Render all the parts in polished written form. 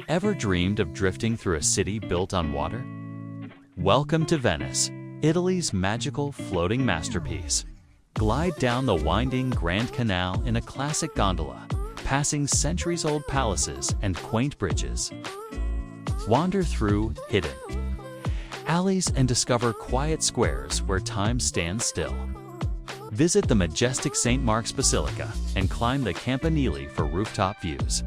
Ever dreamed of drifting through a city built on water? Welcome to Venice, Italy's magical floating masterpiece. Glide down the winding Grand Canal in a classic gondola, passing centuries-old palaces and quaint bridges. Wander through hidden alleys and discover quiet squares where time stands still. Visit the majestic St. Mark's Basilica and climb the Campanile for rooftop views.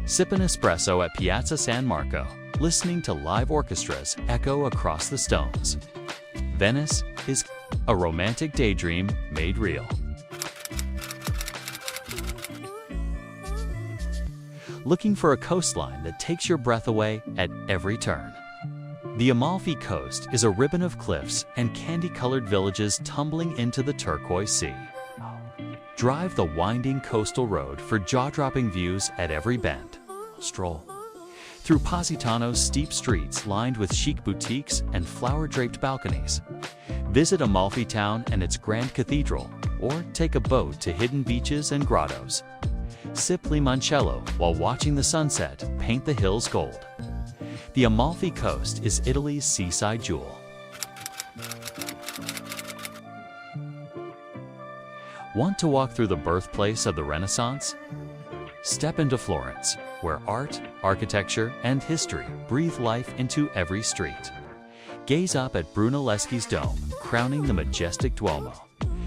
Sip an espresso at Piazza San Marco, listening to live orchestras echo across the stones. Venice is a romantic daydream made real. Looking for a coastline that takes your breath away at every turn? The Amalfi Coast is a ribbon of cliffs and candy-colored villages tumbling into the turquoise sea. Drive the winding coastal road for jaw-dropping views at every bend. Stroll through Positano's steep streets lined with chic boutiques and flower-draped balconies. Visit Amalfi Town and its grand cathedral, or take a boat to hidden beaches and grottos. Sip limoncello while watching the sunset paint the hills gold. The Amalfi Coast is Italy's seaside jewel. Want to walk through the birthplace of the Renaissance? Step into Florence, where art, architecture, and history breathe life into every street. Gaze up at Brunelleschi's dome, crowning the majestic Duomo.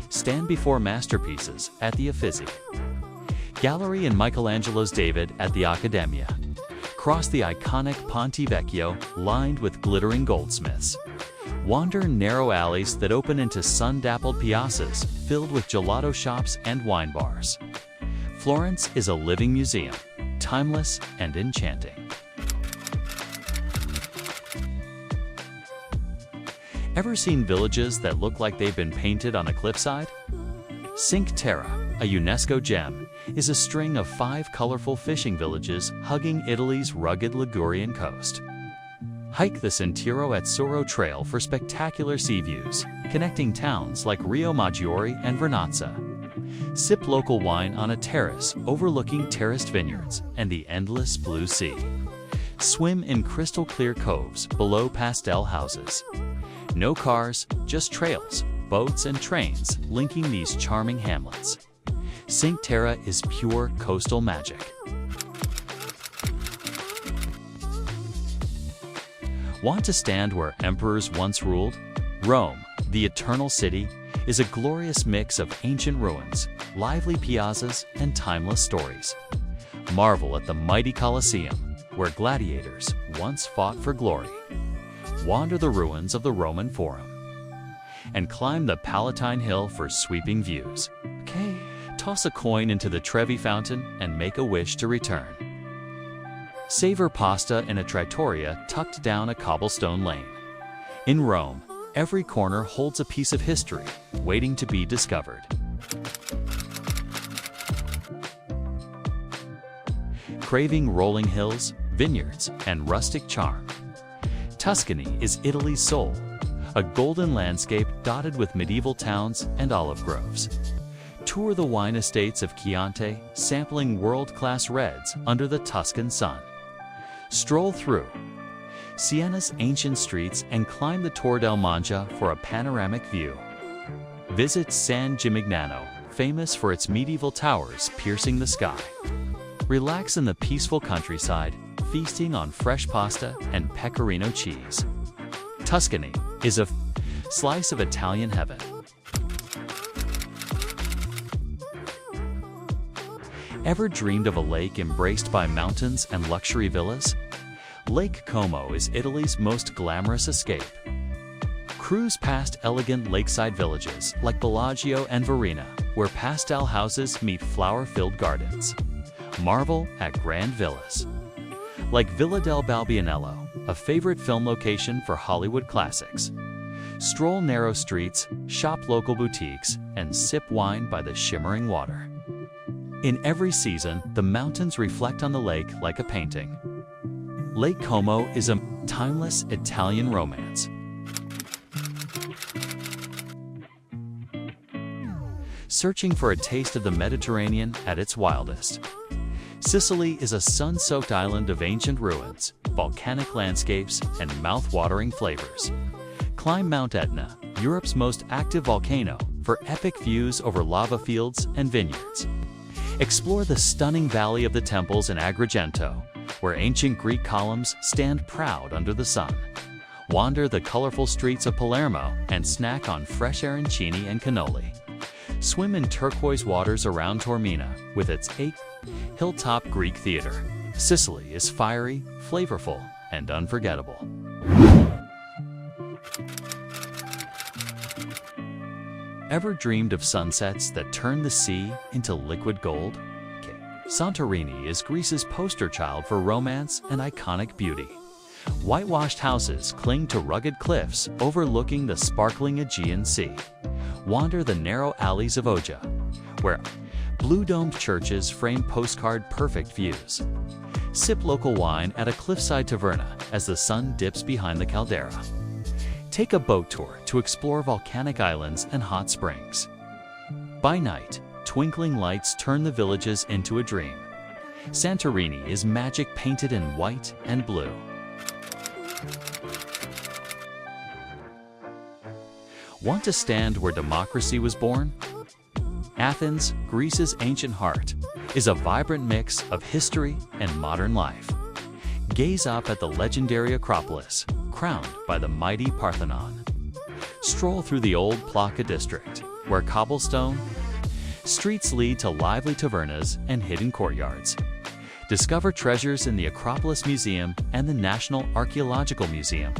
Stand before masterpieces at the Uffizi Gallery and Michelangelo's David at the Accademia. Cross the iconic Ponte Vecchio, lined with glittering goldsmiths. Wander narrow alleys that open into sun-dappled piazzas filled with gelato shops and wine bars. Florence is a living museum, timeless and enchanting. Ever seen villages that look like they've been painted on a cliffside? Cinque Terre, a UNESCO gem, is a string of 5 colorful fishing villages hugging Italy's rugged Ligurian coast. Hike the Sentiero at Suro Trail for spectacular sea views, connecting towns like Rio Maggiore and Vernazza. Sip local wine on a terrace overlooking terraced vineyards and the endless blue sea. Swim in crystal-clear coves below pastel houses. No cars, just trails, boats, and trains linking these charming hamlets. Cinque Terre is pure coastal magic. Want to stand where emperors once ruled? Rome, the eternal city, is a glorious mix of ancient ruins, lively piazzas, and timeless stories. Marvel at the mighty Colosseum, where gladiators once fought for glory. Wander the ruins of the Roman Forum. And climb the Palatine Hill for sweeping views. Okay, toss a coin into the Trevi Fountain and make a wish to return. Savor pasta in a trattoria tucked down a cobblestone lane. In Rome, every corner holds a piece of history waiting to be discovered. Craving rolling hills, vineyards, and rustic charm? Tuscany is Italy's soul, a golden landscape dotted with medieval towns and olive groves. Tour the wine estates of Chianti, sampling world-class reds under the Tuscan sun. Stroll through Sienna's ancient streets and climb the Tor del Mangia for a panoramic view. Visit San Gimignano, famous for its medieval towers piercing the sky. Relax in the peaceful countryside, feasting on fresh pasta and pecorino cheese. Tuscany is a slice of Italian heaven. Ever dreamed of a lake embraced by mountains and luxury villas? Lake Como is Italy's most glamorous escape. Cruise past elegant lakeside villages like Bellagio and Verina, where pastel houses meet flower-filled gardens. Marvel at grand villas like Villa del Balbianello, a favorite film location for Hollywood classics. Stroll narrow streets, shop local boutiques, and sip wine by the shimmering water. In every season, the mountains reflect on the lake like a painting. Lake Como is a timeless Italian romance. Searching for a taste of the Mediterranean at its wildest? Sicily is a sun-soaked island of ancient ruins, volcanic landscapes, and mouth-watering flavors. Climb Mount Etna, Europe's most active volcano, for epic views over lava fields and vineyards. Explore the stunning Valley of the Temples in Agrigento, where ancient Greek columns stand proud under the sun. Wander the colorful streets of Palermo and snack on fresh arancini and cannoli. Swim in turquoise waters around Taormina with its 8 hilltop Greek theater. Sicily is fiery, flavorful, and unforgettable. Ever dreamed of sunsets that turn the sea into liquid gold? Santorini is Greece's poster child for romance and iconic beauty. Whitewashed houses cling to rugged cliffs overlooking the sparkling Aegean Sea. Wander the narrow alleys of Oja, where blue-domed churches frame postcard-perfect views. Sip local wine at a cliffside taverna as the sun dips behind the caldera. Take a boat tour to explore volcanic islands and hot springs. By night, twinkling lights turn the villages into a dream. Santorini is magic painted in white and blue. Want to stand where democracy was born? Athens, Greece's ancient heart, is a vibrant mix of history and modern life. Gaze up at the legendary Acropolis, crowned by the mighty Parthenon. Stroll through the old Plaka district, where cobblestone streets lead to lively tavernas and hidden courtyards. Discover treasures in the Acropolis Museum and the National Archaeological Museum.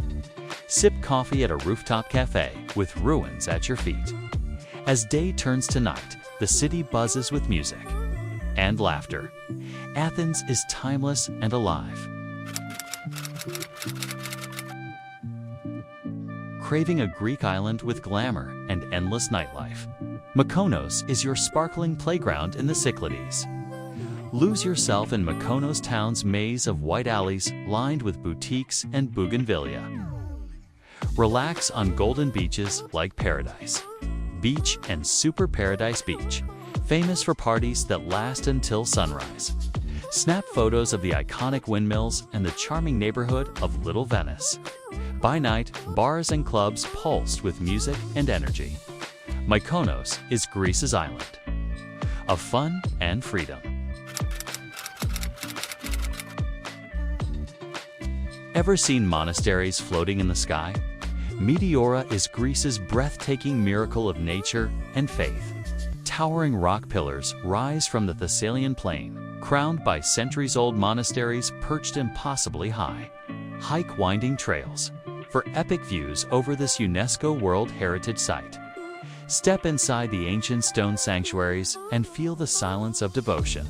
Sip coffee at a rooftop cafe with ruins at your feet. As day turns to night, the city buzzes with music and laughter. Athens is timeless and alive. Craving a Greek island with glamour and endless nightlife? Mykonos is your sparkling playground in the Cyclades. Lose yourself in Mykonos town's maze of white alleys lined with boutiques and bougainvillea. Relax on golden beaches like Paradise Beach and Super Paradise Beach, famous for parties that last until sunrise. Snap photos of the iconic windmills and the charming neighborhood of Little Venice. By night, bars and clubs pulsed with music and energy. Mykonos is Greece's island of fun and freedom. Ever seen monasteries floating in the sky? Meteora is Greece's breathtaking miracle of nature and faith. Towering rock pillars rise from the Thessalian plain, crowned by centuries-old monasteries perched impossibly high. Hike winding trails for epic views over this UNESCO World Heritage Site. Step inside the ancient stone sanctuaries and feel the silence of devotion.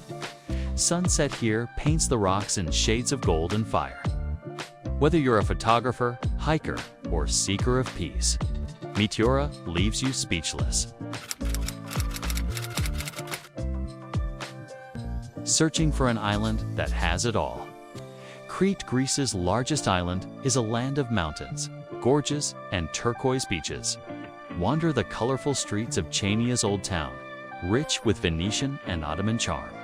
Sunset here paints the rocks in shades of gold and fire. Whether you're a photographer, hiker, or seeker of peace, Meteora leaves you speechless. Searching for an island that has it all? Crete, Greece's largest island, is a land of mountains, gorges, and turquoise beaches. Wander the colorful streets of Chania's old town, rich with Venetian and Ottoman charm.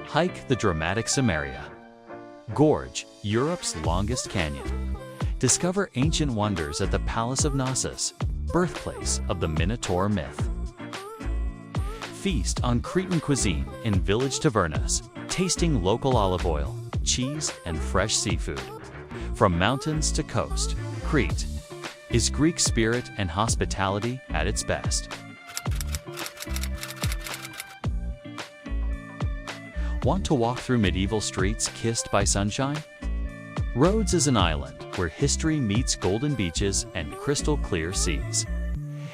Hike the dramatic Samaria. Gorge, Europe's longest canyon. Discover ancient wonders at the Palace of Knossos, birthplace of the Minotaur myth. Feast on Cretan cuisine in village tavernas, tasting local olive oil, cheese, and fresh seafood. From mountains to coast, Crete is Greek spirit and hospitality at its best. Want to walk through medieval streets kissed by sunshine? Rhodes is an island where history meets golden beaches and crystal-clear seas.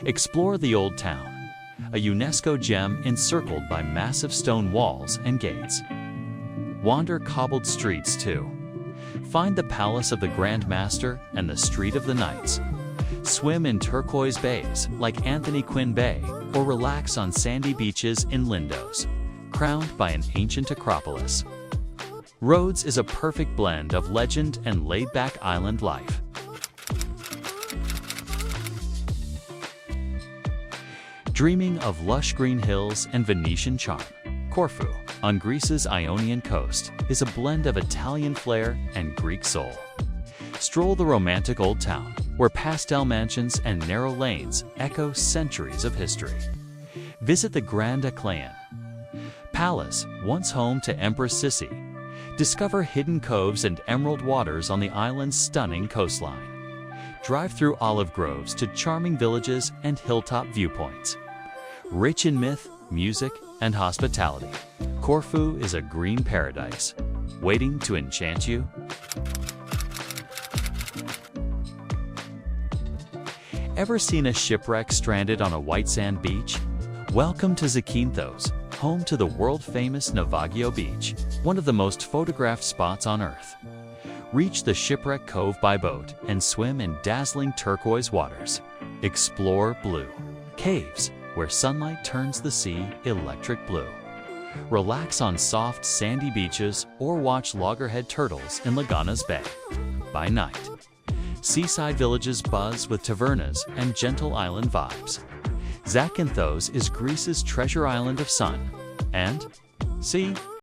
Explore the Old Town, a UNESCO gem encircled by massive stone walls and gates. Wander cobbled streets too. Find the Palace of the Grand Master and the Street of the Knights. Swim in turquoise bays like Anthony Quinn Bay or relax on sandy beaches in Lindos, crowned by an ancient Acropolis. Rhodes is a perfect blend of legend and laid-back island life. Dreaming of lush green hills and Venetian charm? Corfu, on Greece's Ionian coast, is a blend of Italian flair and Greek soul. Stroll the romantic old town, where pastel mansions and narrow lanes echo centuries of history. Visit the Grand Aclaeon Palace, once home to Empress Sissi. Discover hidden coves and emerald waters on the island's stunning coastline. Drive through olive groves to charming villages and hilltop viewpoints. Rich in myth, music, and hospitality, Corfu is a green paradise, waiting to enchant you. Ever seen a shipwreck stranded on a white sand beach? Welcome to Zakynthos, home to the world-famous Navaggio Beach, one of the most photographed spots on Earth. Reach the shipwreck cove by boat and swim in dazzling turquoise waters. Explore blue caves, where sunlight turns the sea electric blue. Relax on soft, sandy beaches or watch loggerhead turtles in Lagana's Bay. By night, seaside villages buzz with tavernas and gentle island vibes. Zakynthos is Greece's treasure island of sun and sea.